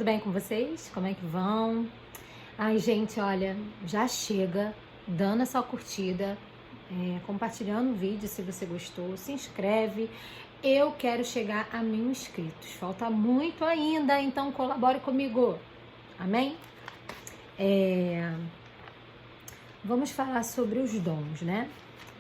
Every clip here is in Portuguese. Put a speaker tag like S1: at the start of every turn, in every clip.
S1: tudo bem com vocês? Como é que vão? Ai, gente, olha, já chega dando essa curtida, compartilhando o vídeo se você gostou, se inscreve. Eu quero chegar a 1000 inscritos, falta muito ainda, então colabore comigo, amém? Vamos falar sobre os dons, né?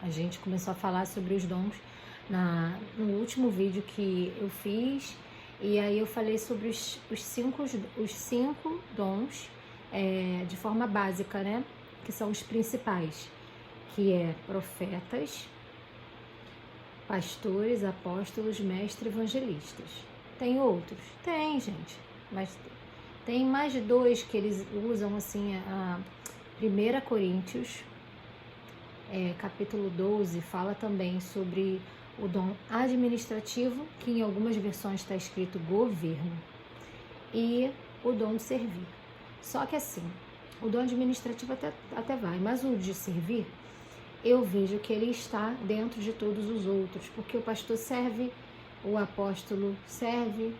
S1: A gente começou a falar sobre os dons no último vídeo que eu fiz, e aí eu falei sobre os cinco dons de forma básica, né? Que são os principais, que é profetas, pastores, apóstolos, mestres, evangelistas. Tem outros? Tem, gente, mas tem mais de 2 que eles usam assim. A 1 Coríntios, capítulo 12, fala também sobre o dom administrativo, que em algumas versões está escrito governo, e o dom de servir. Só que assim, o dom administrativo até vai, mas o de servir, eu vejo que ele está dentro de todos os outros, porque o pastor serve, o apóstolo serve,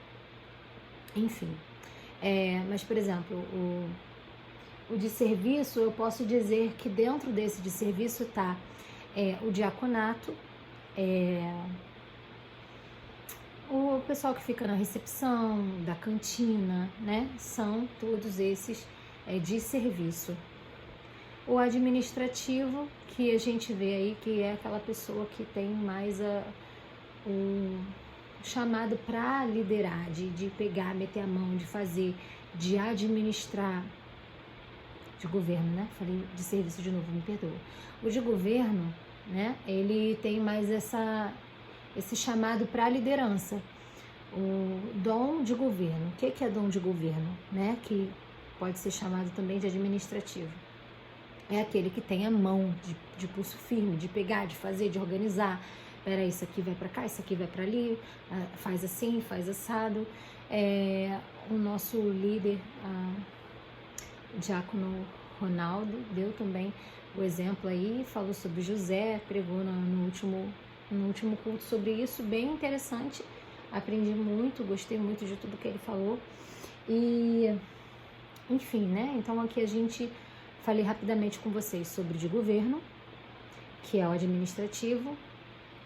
S1: enfim. Mas, por exemplo, o de serviço, eu posso dizer que dentro desse de serviço está o diaconato, o pessoal que fica na recepção, da cantina, né? São todos esses de serviço. O administrativo, que a gente vê aí, que é aquela pessoa que tem mais o chamado para liderar, de pegar, meter a mão, de fazer, de administrar, de governo, né? Falei de serviço de novo, me perdoa. O de governo, né? Ele tem mais esse chamado para liderança. O dom de governo. O que é dom de governo, né? Que pode ser chamado também de administrativo. É aquele que tem a mão de pulso firme, de pegar, de fazer, de organizar. Peraí, isso aqui vai para cá, isso aqui vai para ali, faz assim, faz assado. O nosso líder, o diácono Ronaldo, deu também o exemplo aí, falou sobre José, pregou no último culto sobre isso, bem interessante, aprendi muito, gostei muito de tudo que ele falou, e enfim, né, então aqui a gente falei rapidamente com vocês sobre de governo, que é o administrativo,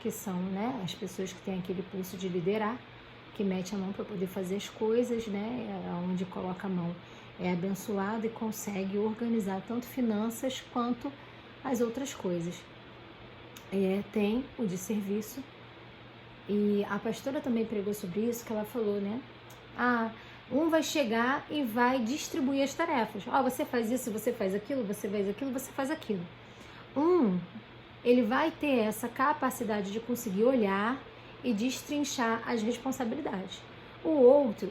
S1: que são, né, as pessoas que têm aquele pulso de liderar, que mete a mão para poder fazer as coisas, né, onde coloca a mão é abençoado e consegue organizar tanto finanças quanto as outras coisas. Tem o de serviço, e a pastora também pregou sobre isso, que ela falou, né? Um vai chegar e vai distribuir as tarefas. Você faz isso, você faz aquilo, você faz aquilo, você faz aquilo. Ele vai ter essa capacidade de conseguir olhar e destrinchar as responsabilidades. O outro,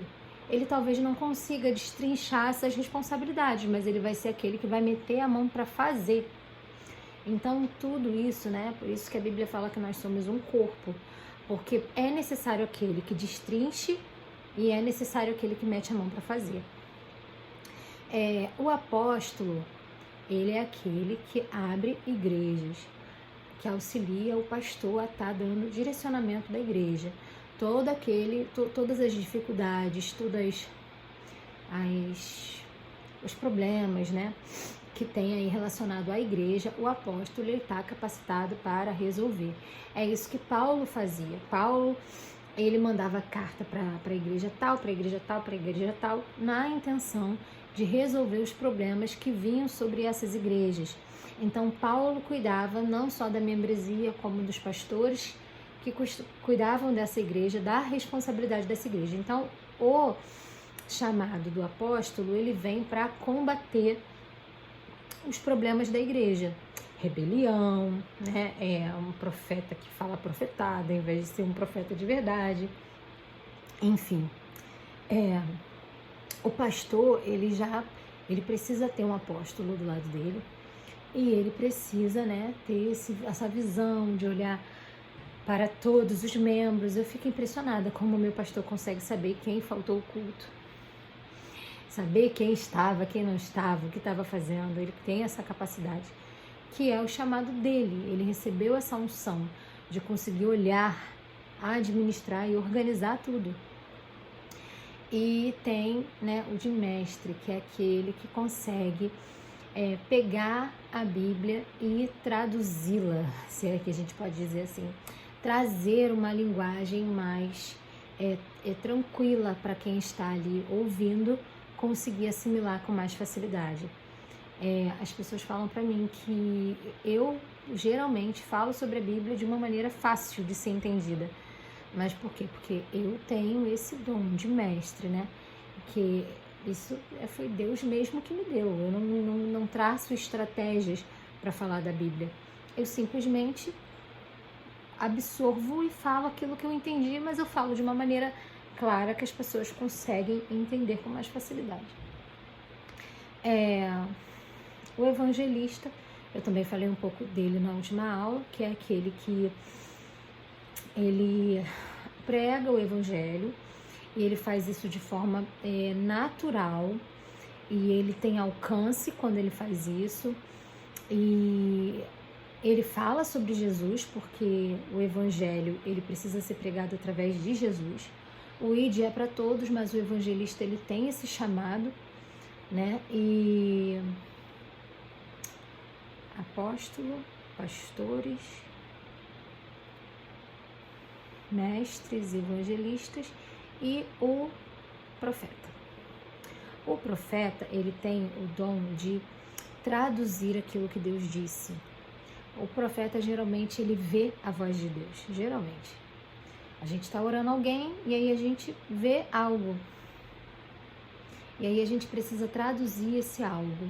S1: ele talvez não consiga destrinchar essas responsabilidades, mas ele vai ser aquele que vai meter a mão para fazer. Então, tudo isso, né? Por isso que a Bíblia fala que nós somos um corpo, porque é necessário aquele que destrinche e é necessário aquele que mete a mão para fazer. O apóstolo, ele é aquele que abre igrejas, que auxilia o pastor a estar dando direcionamento da igreja. Todas as dificuldades, todos os problemas, né, que tem aí relacionado à igreja, o apóstolo está capacitado para resolver. É isso que Paulo fazia. Paulo, ele mandava carta para a igreja tal, para a igreja tal, para a igreja tal, na intenção de resolver os problemas que vinham sobre essas igrejas. Então, Paulo cuidava não só da membresia, como dos pastores que cuidavam dessa igreja, da responsabilidade dessa igreja. Então, o chamado do apóstolo, ele vem para combater os problemas da igreja. Rebelião, né? É um profeta que fala profetada, em vez de ser um profeta de verdade. Enfim, o pastor, ele precisa ter um apóstolo do lado dele, e ele precisa, né, ter essa visão de olhar para todos os membros. Eu fico impressionada como o meu pastor consegue saber quem faltou o culto, saber quem estava, quem não estava, o que estava fazendo. Ele tem essa capacidade, que é o chamado dele. Ele recebeu essa unção de conseguir olhar, administrar e organizar tudo. E tem, né, o de mestre, que é aquele que consegue pegar a Bíblia e traduzi-la, se é que a gente pode dizer assim, trazer uma linguagem mais tranquila para quem está ali ouvindo, conseguir assimilar com mais facilidade. As pessoas falam para mim que eu geralmente falo sobre a Bíblia de uma maneira fácil de ser entendida. Mas por quê? Porque eu tenho esse dom de mestre, né? Que isso foi Deus mesmo que me deu. Eu não traço estratégias para falar da Bíblia. Eu simplesmente absorvo e falo aquilo que eu entendi, mas eu falo de uma maneira clara que as pessoas conseguem entender com mais facilidade. O evangelista, eu também falei um pouco dele na última aula, que é aquele que ele prega o evangelho e ele faz isso de forma natural e ele tem alcance quando ele faz isso e ele fala sobre Jesus porque o evangelho ele precisa ser pregado através de Jesus. O ID é para todos, mas o evangelista ele tem esse chamado, né? E apóstolo, pastores, mestres, evangelistas e o profeta. O profeta, ele tem o dom de traduzir aquilo que Deus disse. O profeta, geralmente, ele vê a voz de Deus, geralmente. A gente está orando alguém e aí a gente vê algo. E aí a gente precisa traduzir esse algo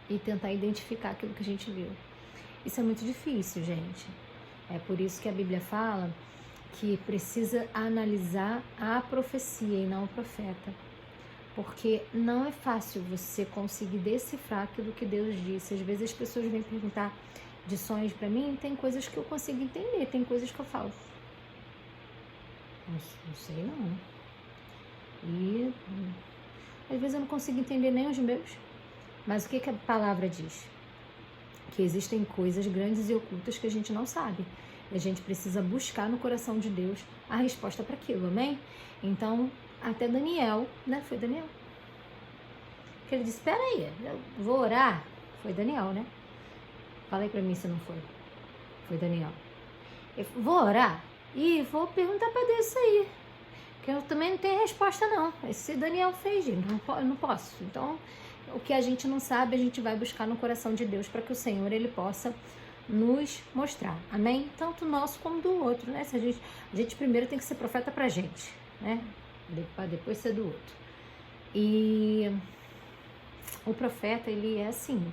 S1: e tentar identificar aquilo que a gente viu. Isso é muito difícil, gente. É por isso que a Bíblia fala que precisa analisar a profecia e não o profeta. Porque não é fácil você conseguir decifrar aquilo que Deus disse. Às vezes as pessoas vêm perguntar de sonhos para mim, tem coisas que eu consigo entender, tem coisas que eu falo. Não sei não. E às vezes eu não consigo entender nem os meus. Mas o que a palavra diz? Que existem coisas grandes e ocultas que a gente não sabe. E a gente precisa buscar no coração de Deus a resposta para aquilo, amém? Então, até Daniel, né? Foi Daniel. Que ele disse, espera aí, eu vou orar. Foi Daniel, né? Fala aí pra mim se não foi. Foi Daniel. Eu vou orar e vou perguntar para Deus isso aí. Que eu também não tenho resposta não. Esse Daniel fez, eu não posso. Então, o que a gente não sabe, a gente vai buscar no coração de Deus para que o Senhor, ele possa nos mostrar, amém? Tanto nosso como do outro, né? Se a gente primeiro tem que ser profeta pra gente, né? Para depois ser do outro. E o profeta, ele é assim,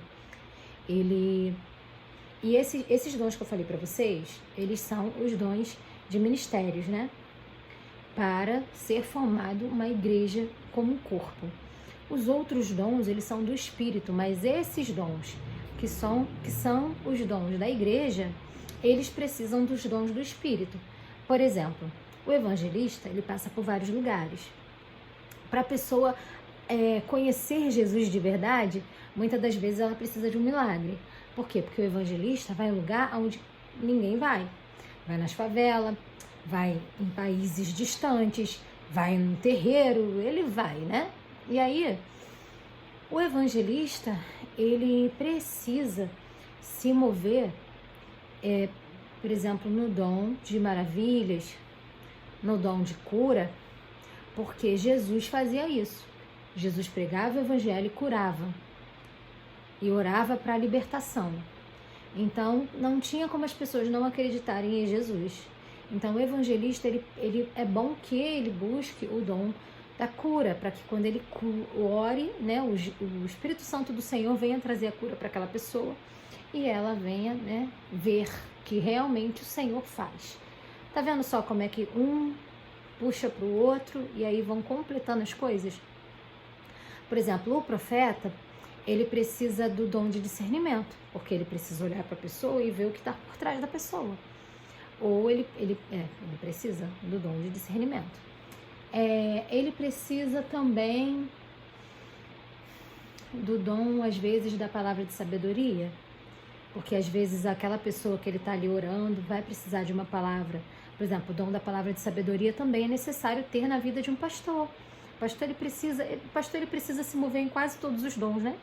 S1: e esses dons que eu falei para vocês, eles são os dons de ministérios, né? Para ser formado uma igreja como um corpo. Os outros dons, eles são do Espírito, mas esses dons que são os dons da igreja, eles precisam dos dons do Espírito. Por exemplo, o evangelista, ele passa por vários lugares. Para a pessoa conhecer Jesus de verdade, muitas das vezes ela precisa de um milagre. Por quê? Porque o evangelista vai em lugar onde ninguém vai. Vai nas favelas, vai em países distantes, vai no terreiro, ele vai, né? E aí, o evangelista, ele precisa se mover, por exemplo, no dom de maravilhas, no dom de cura, porque Jesus fazia isso. Jesus pregava o evangelho e curava, e orava para a libertação. Então, não tinha como as pessoas não acreditarem em Jesus. Então, o evangelista, ele é bom que ele busque o dom da cura, para que quando ele ore, né, o Espírito Santo do Senhor venha trazer a cura para aquela pessoa e ela venha, né, ver que realmente o Senhor faz. Tá vendo só como é que um puxa para o outro e aí vão completando as coisas? Por exemplo, o profeta, ele precisa do dom de discernimento, porque ele precisa olhar para a pessoa e ver o que está por trás da pessoa. Ou ele precisa do dom de discernimento. Ele precisa também do dom, às vezes, da palavra de sabedoria, porque às vezes aquela pessoa que ele está ali orando vai precisar de uma palavra. Por exemplo, o dom da palavra de sabedoria também é necessário ter na vida de um pastor. O pastor ele precisa se mover em quase todos os dons, né?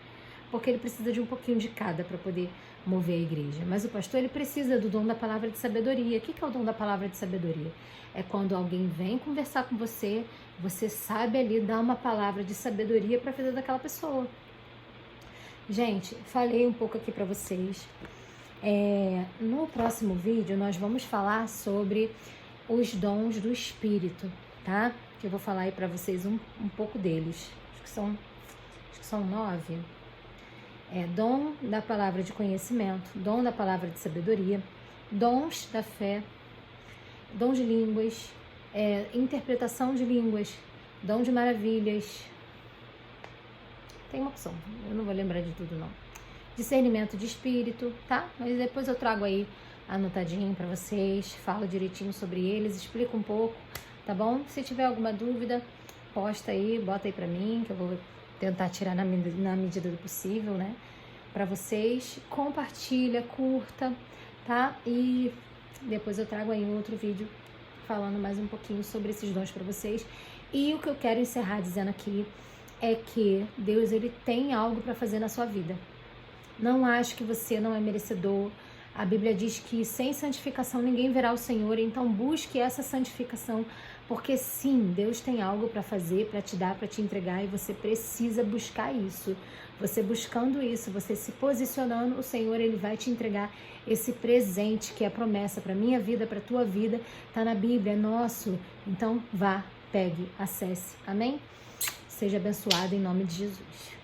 S1: Porque ele precisa de um pouquinho de cada para poder mover a igreja. Mas o pastor ele precisa do dom da palavra de sabedoria. O que é o dom da palavra de sabedoria? É quando alguém vem conversar com você, você sabe ali dar uma palavra de sabedoria para a vida daquela pessoa. Gente, falei um pouco aqui para vocês. No próximo vídeo nós vamos falar sobre os dons do Espírito, tá? Que eu vou falar aí para vocês um pouco deles. Acho que são 9. Dom da palavra de conhecimento, dom da palavra de sabedoria, dons da fé, dom de línguas, interpretação de línguas, dom de maravilhas. Tem uma opção, eu não vou lembrar de tudo não. Discernimento de espírito, tá? Mas depois eu trago aí anotadinho para vocês, falo direitinho sobre eles, explico um pouco, tá bom? Se tiver alguma dúvida, posta aí, bota aí para mim, que eu vou tentar tirar na medida do possível, né? Para vocês, compartilha, curta, tá? E depois eu trago aí um outro vídeo falando mais um pouquinho sobre esses dons para vocês. E o que eu quero encerrar dizendo aqui é que Deus, ele tem algo para fazer na sua vida. Não acho que você não é merecedor. A Bíblia diz que sem santificação ninguém verá o Senhor, então busque essa santificação, porque sim, Deus tem algo para fazer, para te dar, para te entregar, e você precisa buscar isso. Você buscando isso, você se posicionando, o Senhor ele vai te entregar esse presente que é a promessa para minha vida, para tua vida, tá na Bíblia, é nosso. Então vá, pegue, acesse. Amém? Seja abençoado em nome de Jesus.